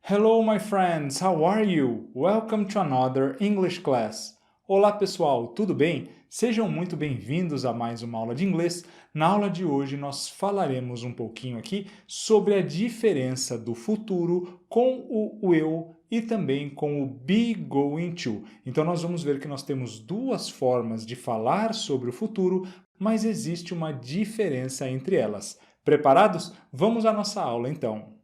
Hello, my friends, how are you? Welcome to another English class. Olá, pessoal, tudo bem? Sejam muito bem-vindos a mais uma aula de inglês. Na aula de hoje, nós falaremos um pouquinho aqui sobre a diferença do futuro com o will e também com o be going to. Então, nós vamos ver que nós temos duas formas de falar sobre o futuro, mas existe uma diferença entre elas. Preparados? Vamos à nossa aula, então.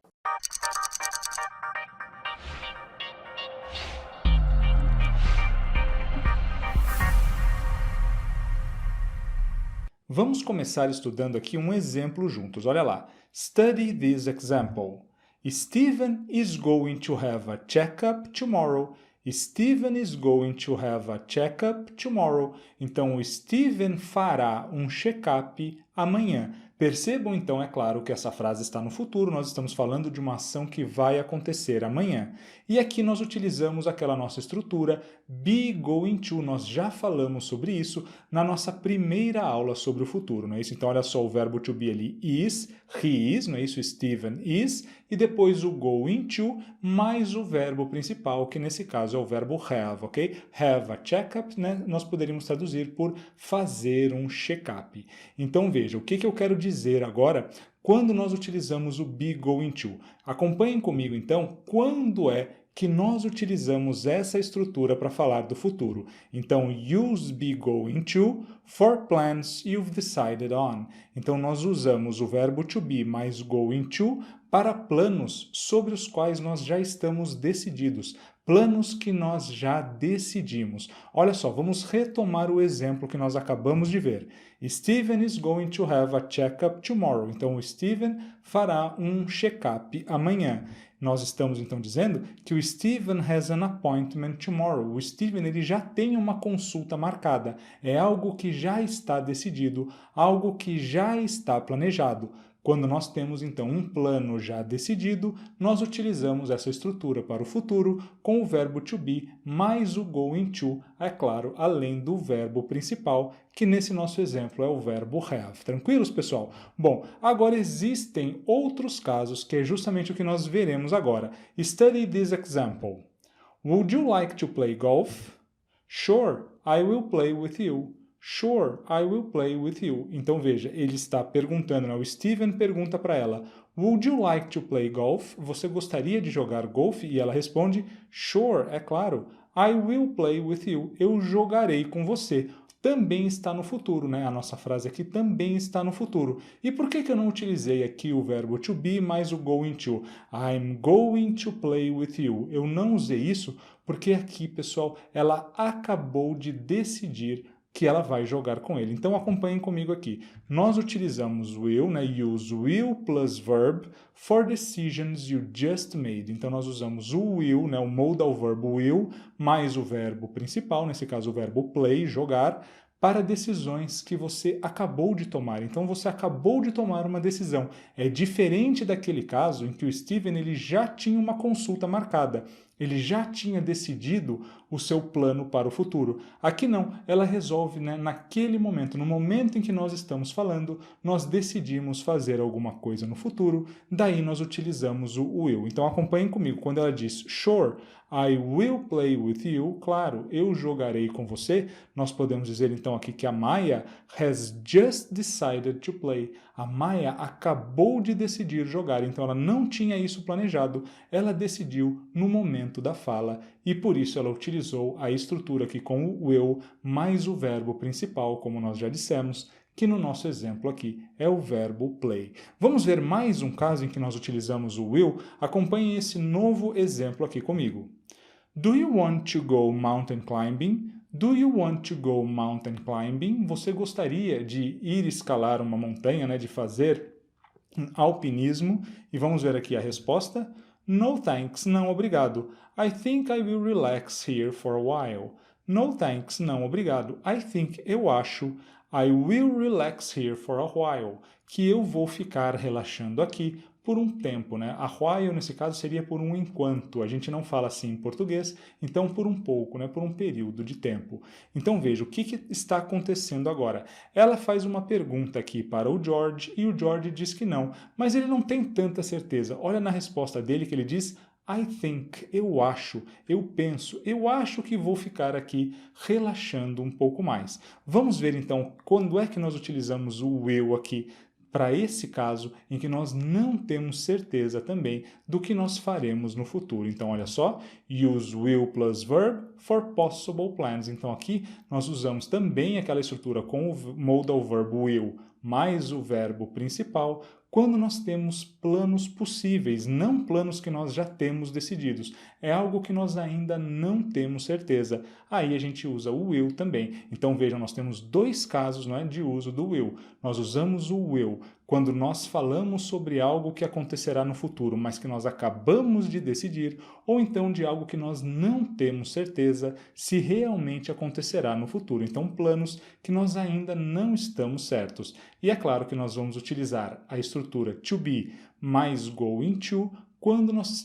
Vamos começar estudando aqui um exemplo juntos. Olha lá. Study this example. Stephen is going to have a checkup tomorrow. Stephen is going to have a checkup tomorrow. Então, o Stephen fará um check-up amanhã. Percebam, então, é claro que essa frase está no futuro, nós estamos falando de uma ação que vai acontecer amanhã. E aqui nós utilizamos aquela nossa estrutura be going to, nós já falamos sobre isso na nossa primeira aula sobre o futuro, não é isso? Então, olha só, o verbo to be ali is, he is, não é isso? Stephen is, e depois o going to, mais o verbo principal, que nesse caso é o verbo have, ok? Have a checkup, né? Nós poderíamos traduzir por fazer um check-up. Então, veja, o que eu quero dizer agora quando nós utilizamos o be going to. Acompanhem comigo, então, quando é que nós utilizamos essa estrutura para falar do futuro. Então, use be going to for plans you've decided on. Então, nós usamos o verbo to be mais going to para planos sobre os quais nós já estamos decididos. Planos que nós já decidimos. Olha só, vamos retomar o exemplo que nós acabamos de ver. Stephen is going to have a checkup tomorrow. Então, o Stephen fará um check-up amanhã. Nós estamos, então, dizendo que o Stephen has an appointment tomorrow. O Stephen ele já tem uma consulta marcada. É algo que já está decidido, algo que já está planejado. Quando nós temos, então, um plano já decidido, nós utilizamos essa estrutura para o futuro com o verbo to be mais o going to, é claro, além do verbo principal, que nesse nosso exemplo é o verbo have. Tranquilos, pessoal? Bom, agora existem outros casos que é justamente o que nós veremos agora. Study this example. Would you like to play golf? Sure, I will play with you. Sure, I will play with you. Então veja, ele está perguntando, né? O Steven pergunta para ela, Would you like to play golf? Você gostaria de jogar golfe? E ela responde, Sure, é claro. I will play with you. Eu jogarei com você. Também está no futuro, né? A nossa frase aqui também está no futuro. E por que eu não utilizei aqui o verbo to be mais o going to? I'm going to play with you. Eu não usei isso porque aqui, pessoal, ela acabou de decidir que ela vai jogar com ele. Então, acompanhem comigo aqui. Nós utilizamos will, né? Use will plus verb for decisions you just made. Então, nós usamos o will, né? O modal verb will, mais o verbo principal, nesse caso o verbo play, jogar, para decisões que você acabou de tomar. Então, você acabou de tomar uma decisão. É diferente daquele caso em que o Steven ele já tinha uma consulta marcada. Ele já tinha decidido o seu plano para o futuro. Aqui não, ela resolve, né, naquele momento, no momento em que nós estamos falando, nós decidimos fazer alguma coisa no futuro, daí nós utilizamos o will. Então acompanhem comigo, quando ela diz sure, I will play with you, claro, eu jogarei com você, nós podemos dizer então aqui que a Maya has just decided to play. A Maya acabou de decidir jogar, então ela não tinha isso planejado, ela decidiu no momento da fala e por isso ela utilizou a estrutura aqui com o will mais o verbo principal, como nós já dissemos, que no nosso exemplo aqui é o verbo play. Vamos ver mais um caso em que nós utilizamos o will? Acompanhem esse novo exemplo aqui comigo. Do you want to go mountain climbing? Do you want to go mountain climbing? Você gostaria de ir escalar uma montanha, né, de fazer alpinismo? E vamos ver aqui a resposta. No thanks, não obrigado. I think I will relax here for a while. No thanks, não obrigado. I think, eu acho, I will relax here for a while. Que eu vou ficar relaxando aqui por um tempo, né? A while, nesse caso, seria por um enquanto. A gente não fala assim em português, então por um pouco, né? Por um período de tempo. Então veja, o que está acontecendo agora? Ela faz uma pergunta aqui para o George e o George diz que não, mas ele não tem tanta certeza. Olha na resposta dele que ele diz I think, eu acho, eu penso, eu acho que vou ficar aqui relaxando um pouco mais. Vamos ver então quando é que nós utilizamos o will aqui para esse caso em que nós não temos certeza também do que nós faremos no futuro. Então, olha só, use will plus verb for possible plans. Então, aqui nós usamos também aquela estrutura com o modal verb will mais o verbo principal quando nós temos planos possíveis, não planos que nós já temos decididos. É algo que nós ainda não temos certeza. Aí a gente usa o will também. Então vejam, nós temos dois casos, não é, de uso do will. Nós usamos o will quando nós falamos sobre algo que acontecerá no futuro, mas que nós acabamos de decidir, ou então de algo que nós não temos certeza se realmente acontecerá no futuro. Então, planos que nós ainda não estamos certos. E é claro que nós vamos utilizar a estrutura to be mais going to quando nós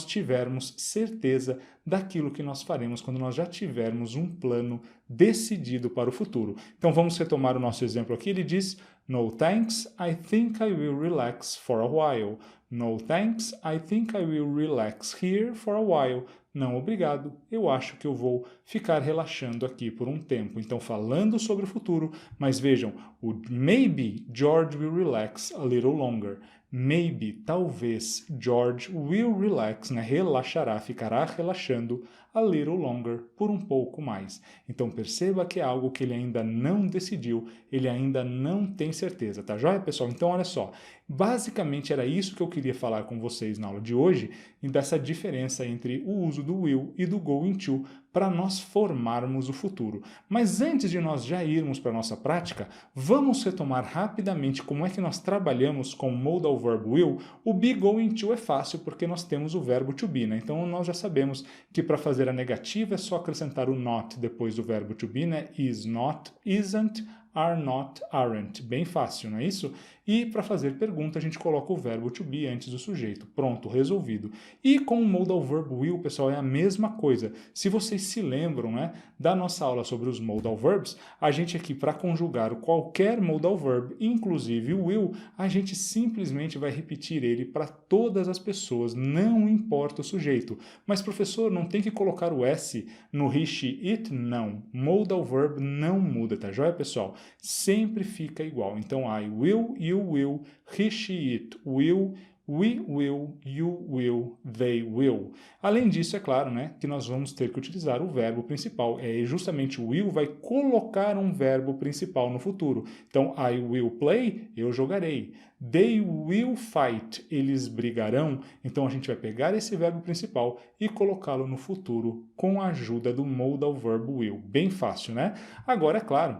tivermos certeza daquilo que nós faremos, quando nós já tivermos um plano decidido para o futuro. Então vamos retomar o nosso exemplo aqui. Ele diz: No thanks, I think I will relax for a while. No thanks, I think I will relax here for a while. Não, obrigado, eu acho que eu vou ficar relaxando aqui por um tempo. Então, falando sobre o futuro, mas vejam, o maybe George will relax a little longer. Maybe, talvez, George will relax, né? Relaxará, ficará relaxando a little longer, por um pouco mais. Então perceba que é algo que ele ainda não decidiu, ele ainda não tem certeza, tá joia, pessoal? Então olha só, basicamente era isso que eu queria falar com vocês na aula de hoje, e dessa diferença entre o uso do will e do going to para nós formarmos o futuro. Mas antes de nós já irmos para a nossa prática, vamos retomar rapidamente como é que nós trabalhamos com o modal verb will. O be going to é fácil porque nós temos o verbo to be, né? Então nós já sabemos que para fazer a negativa é só acrescentar o not depois do verbo to be, né? Is not, isn't, are not, aren't. Bem fácil, não é isso? E para fazer pergunta, a gente coloca o verbo to be antes do sujeito. Pronto, resolvido. E com o modal verb will, pessoal, é a mesma coisa. Se vocês se lembram, né, da nossa aula sobre os modal verbs, a gente aqui, para conjugar qualquer modal verb, inclusive o will, a gente simplesmente vai repetir ele para todas as pessoas, não importa o sujeito. Mas, professor, não tem que colocar o S no he, she, it? Não. Modal verb não muda, tá joia, pessoal? Sempre fica igual. Então, I will, you will, he, she, it will, we will, you will, they will. Além disso, é claro, né, que nós vamos ter que utilizar o verbo principal. É justamente o will vai colocar um verbo principal no futuro. Então, I will play, eu jogarei. They will fight, eles brigarão. Então, a gente vai pegar esse verbo principal e colocá-lo no futuro com a ajuda do modal verb will. Bem fácil, né? Agora, é claro,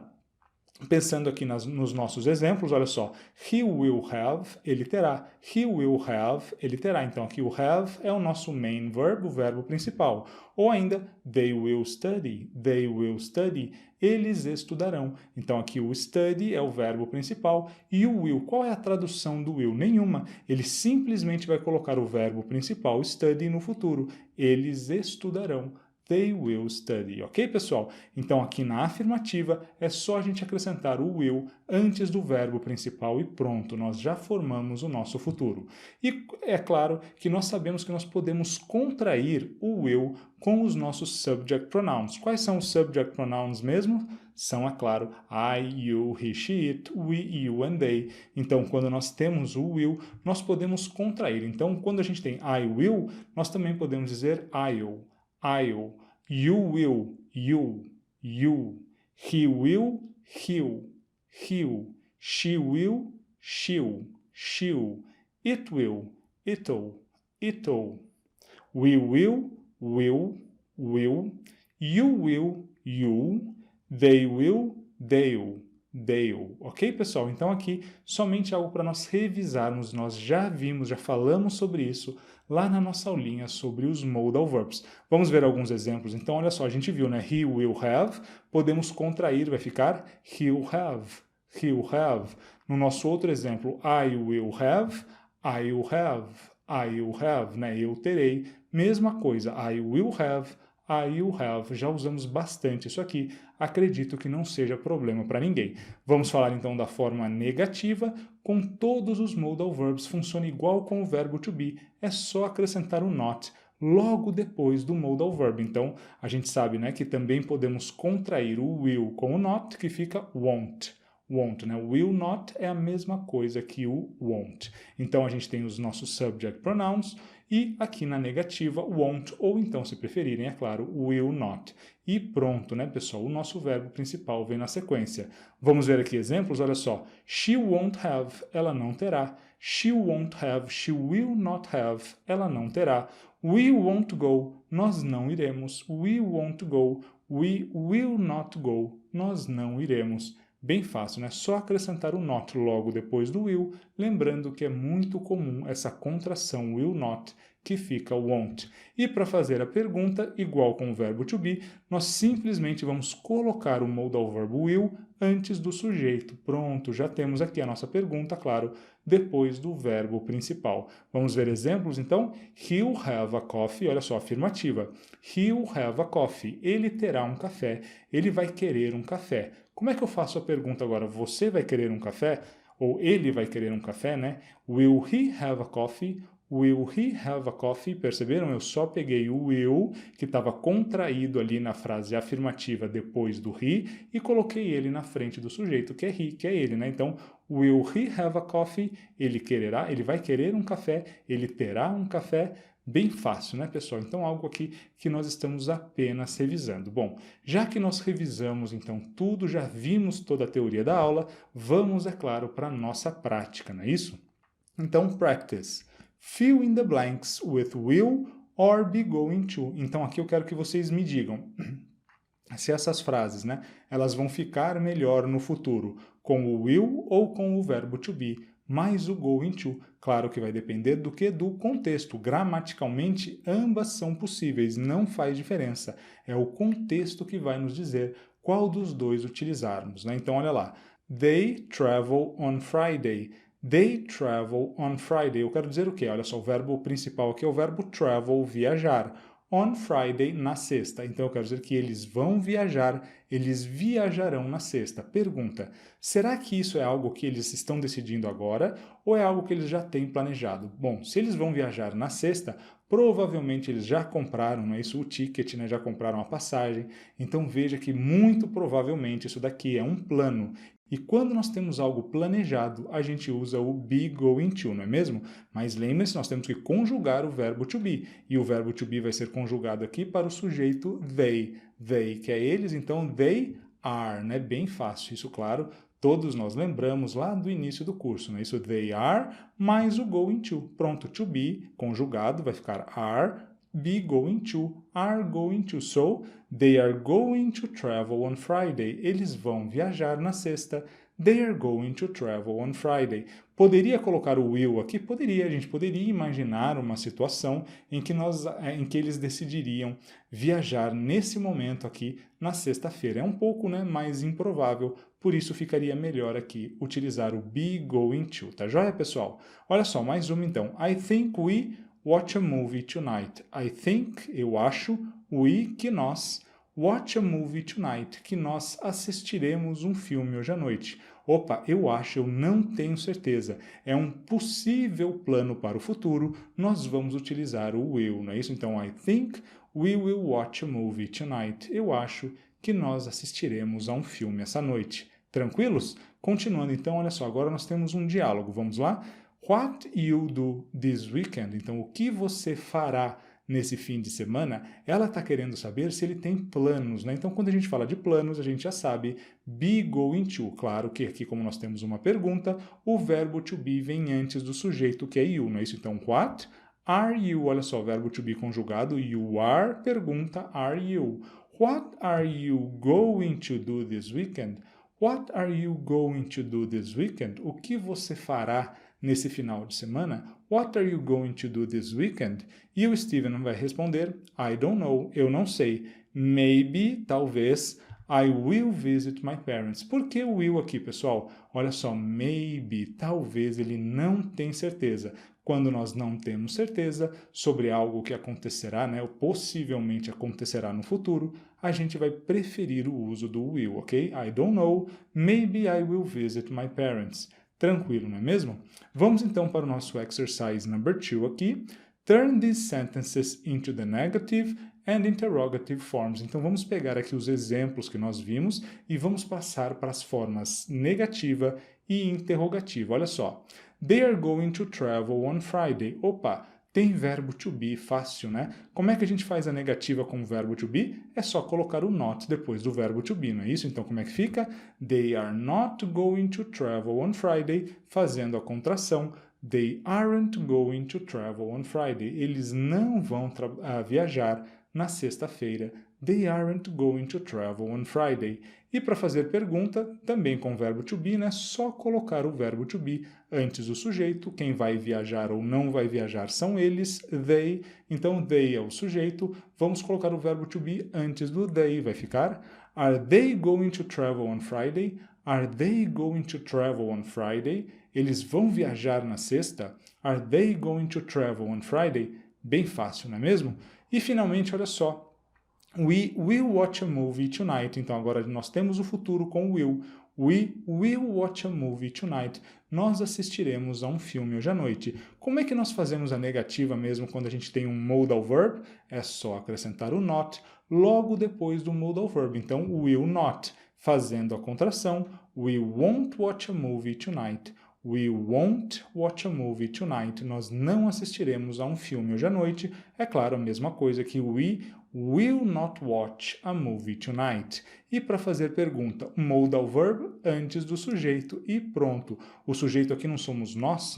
pensando aqui nos nossos exemplos, olha só, he will have, ele terá, he will have, ele terá. Então aqui o have é o nosso main verb, o verbo principal. Ou ainda, they will study, eles estudarão. Então aqui o study é o verbo principal e o will, qual é a tradução do will? Nenhuma. Ele simplesmente vai colocar o verbo principal, study, no futuro. Eles estudarão. They will study, ok, pessoal? Então, aqui na afirmativa, é só a gente acrescentar o will antes do verbo principal e pronto, nós já formamos o nosso futuro. E é claro que nós sabemos que nós podemos contrair o will com os nossos subject pronouns. Quais são os subject pronouns mesmo? São, é claro, I, you, he, she, it, we, you and they. Então, quando nós temos o will, nós podemos contrair. Então, quando a gente tem I will, nós também podemos dizer I'll. I'll, you will, you, he will, he'll, she will, she'll, it will, it'll, we will, you will, you'll, they will, they'll. Ok, pessoal? Então aqui somente algo para nós revisarmos. Nós já vimos, já falamos sobre isso lá na nossa aulinha sobre os modal verbs. Vamos ver alguns exemplos. Então, olha só, a gente viu, né? He will have, podemos contrair, vai ficar he'll have. No nosso outro exemplo, I will have, né? Eu terei. Mesma coisa, I will have, I will have. Já usamos bastante isso aqui, acredito que não seja problema para ninguém. Vamos falar então da forma negativa. Com todos os modal verbs funciona igual com o verbo to be, é só acrescentar o not logo depois do modal verb. Então, a gente sabe, né, que também podemos contrair o will com o not, que fica won't. Won't, né? Will not é a mesma coisa que o won't. Então, a gente tem os nossos subject pronouns e aqui na negativa, won't, ou então, se preferirem, é claro, will not. E pronto, né, pessoal? O nosso verbo principal vem na sequência. Vamos ver aqui exemplos? Olha só. She won't have, ela não terá. She won't have, she will not have, ela não terá. We won't go, nós não iremos. We won't go, we will not go, nós não iremos. Bem fácil, né? Só acrescentar o not logo depois do will, lembrando que é muito comum essa contração will not, que fica won't. E para fazer a pergunta, igual com o verbo to be, nós simplesmente vamos colocar o modal verb will antes do sujeito. Pronto, já temos aqui a nossa pergunta, claro, depois do verbo principal. Vamos ver exemplos, então? He'll have a coffee, olha só, afirmativa. He'll have a coffee, ele terá um café, ele vai querer um café. Como é que eu faço a pergunta agora? Você vai querer um café? Ou ele vai querer um café, né? Will he have a coffee? Will he have a coffee? Perceberam? Eu só peguei o will, que estava contraído ali na frase afirmativa depois do he, e coloquei ele na frente do sujeito, que é he, que é ele, né? Então, will he have a coffee? Ele quererá, ele vai querer um café, ele terá um café. Bem fácil, né, pessoal? Então, algo aqui que nós estamos apenas revisando. Bom, já que nós revisamos, então, tudo, já vimos toda a teoria da aula, vamos, é claro, para a nossa prática, não é isso? Então, practice. Fill in the blanks with will or be going to. Então, aqui eu quero que vocês me digam se essas frases, né, elas vão ficar melhor no futuro com o will ou com o verbo to be, mais o going to. Claro que vai depender do que? Do contexto. Gramaticalmente, ambas são possíveis, não faz diferença. É o contexto que vai nos dizer qual dos dois utilizarmos, né? Então, olha lá. They travel on Friday. They travel on Friday. Eu quero dizer o quê? Olha só, o verbo principal aqui é o verbo travel, viajar. On Friday, na sexta. Então, eu quero dizer que eles vão viajar, eles viajarão na sexta. Pergunta, será que isso é algo que eles estão decidindo agora ou é algo que eles já têm planejado? Bom, se eles vão viajar na sexta, provavelmente eles já compraram, não é isso? O ticket, né? Já compraram a passagem. Então, veja que muito provavelmente isso daqui é um plano. E quando nós temos algo planejado, a gente usa o be going to, não é mesmo? Mas lembre-se, nós temos que conjugar o verbo to be. E o verbo to be vai ser conjugado aqui para o sujeito they. They, que é eles, então they are, né? Bem fácil, isso claro, todos nós lembramos lá do início do curso, né? Isso they are mais o going to. Pronto, to be conjugado vai ficar are, be going to, are going to. So, they are going to travel on Friday. Eles vão viajar na sexta. They are going to travel on Friday. Poderia colocar o will aqui? Poderia. A gente poderia imaginar uma situação em que eles decidiriam viajar nesse momento aqui na sexta-feira. É um pouco, né, mais improvável, por isso ficaria melhor aqui utilizar o be going to. Tá joia, pessoal? Olha só, mais uma então. I think we watch a movie tonight. I think, eu acho, que nós, watch a movie tonight, que nós assistiremos um filme hoje à noite. Opa, eu acho, eu não tenho certeza. É um possível plano para o futuro, nós vamos utilizar o will, não é isso? Então, I think we will watch a movie tonight. Eu acho que nós assistiremos a um filme essa noite. Tranquilos? Continuando então, olha só, agora nós temos um diálogo, vamos lá? What you do this weekend? Então, o que você fará nesse fim de semana? Ela está querendo saber se ele tem planos, né? Então, quando a gente fala de planos, a gente já sabe be going to. Claro que aqui, como nós temos uma pergunta, o verbo to be vem antes do sujeito, que é you, não é isso? Então, what are you? Olha só, o verbo to be conjugado, you are, pergunta, are you? What are you going to do this weekend? What are you going to do this weekend? O que você fará nesse final de semana? What are you going to do this weekend? E o Steven vai responder, I don't know, eu não sei. Maybe, talvez, I will visit my parents. Por que o will aqui, pessoal? Olha só, maybe, talvez, ele não tem certeza. Quando nós não temos certeza sobre algo que acontecerá, né, ou possivelmente acontecerá no futuro, a gente vai preferir o uso do will, ok? I don't know, maybe I will visit my parents. Tranquilo, não é mesmo? Vamos então para o nosso exercise number 2 aqui. Turn these sentences into the negative and interrogative forms. Então vamos pegar aqui os exemplos que nós vimos e vamos passar para as formas negativa e interrogativa. Olha só. They are going to travel on Friday. Opa, tem verbo to be, fácil, né? Como é que a gente faz a negativa com o verbo to be? É só colocar o not depois do verbo to be, não é isso? Então como é que fica? They are not going to travel on Friday, fazendo a contração. They aren't going to travel on Friday. Eles não vão viajar na sexta-feira. They aren't going to travel on Friday. E para fazer pergunta, também com o verbo to be, né? Só colocar o verbo to be antes do sujeito. Quem vai viajar ou não vai viajar são eles, they. Então, they é o sujeito. Vamos colocar o verbo to be antes do they. Vai ficar: Are they going to travel on Friday? Are they going to travel on Friday? Eles vão viajar na sexta? Are they going to travel on Friday? Bem fácil, não é mesmo? E finalmente, olha só. We will watch a movie tonight. Então agora nós temos o futuro com will. We will watch a movie tonight. Nós assistiremos a um filme hoje à noite. Como é que nós fazemos a negativa mesmo quando a gente tem um modal verb? É só acrescentar o not logo depois do modal verb. Então, will not. Fazendo a contração, we won't watch a movie tonight. We won't watch a movie tonight. Nós não assistiremos a um filme hoje à noite. É claro, a mesma coisa que we will not watch a movie tonight. E para fazer pergunta, modal verb antes do sujeito e pronto. O sujeito aqui não somos nós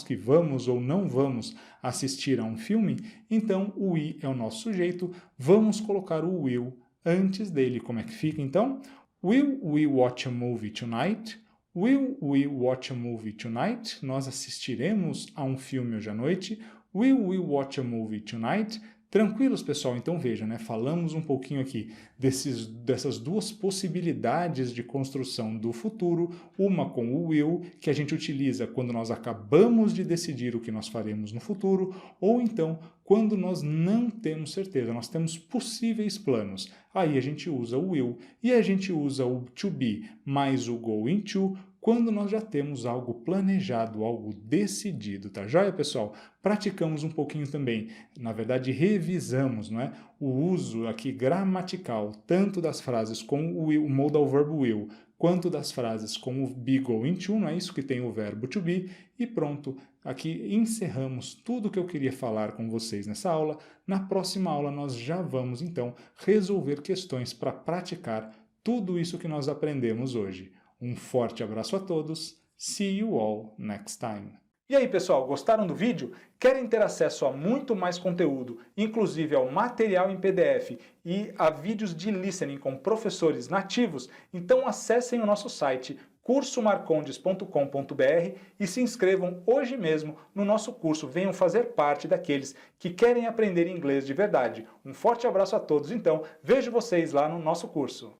que vamos ou não vamos assistir a um filme. Então, o we é o nosso sujeito. Vamos colocar o will antes dele. Como é que fica então? Will we watch a movie tonight? Will we watch a movie tonight? Nós assistiremos a um filme hoje à noite. Will we watch a movie tonight? Tranquilos, pessoal? Então veja, né? Falamos um pouquinho aqui dessas duas possibilidades de construção do futuro, uma com o will, que a gente utiliza quando nós acabamos de decidir o que nós faremos no futuro, ou então quando nós não temos certeza, nós temos possíveis planos. Aí a gente usa o will e a gente usa o to be mais o going to quando nós já temos algo planejado, algo decidido, tá joia, pessoal? Praticamos um pouquinho também, na verdade revisamos, não é? O uso aqui gramatical, tanto das frases com o will, o modal verb will, quanto das frases com o be going to, não é isso que tem o verbo to be, e pronto, aqui encerramos tudo que eu queria falar com vocês nessa aula. Na próxima aula nós já vamos então resolver questões para praticar tudo isso que nós aprendemos hoje. Um forte abraço a todos, see you all next time. E aí, pessoal, gostaram do vídeo? Querem ter acesso a muito mais conteúdo, inclusive ao material em PDF e a vídeos de listening com professores nativos? Então acessem o nosso site cursomarcondes.com.br e se inscrevam hoje mesmo no nosso curso. Venham fazer parte daqueles que querem aprender inglês de verdade. Um forte abraço a todos, então. Vejo vocês lá no nosso curso.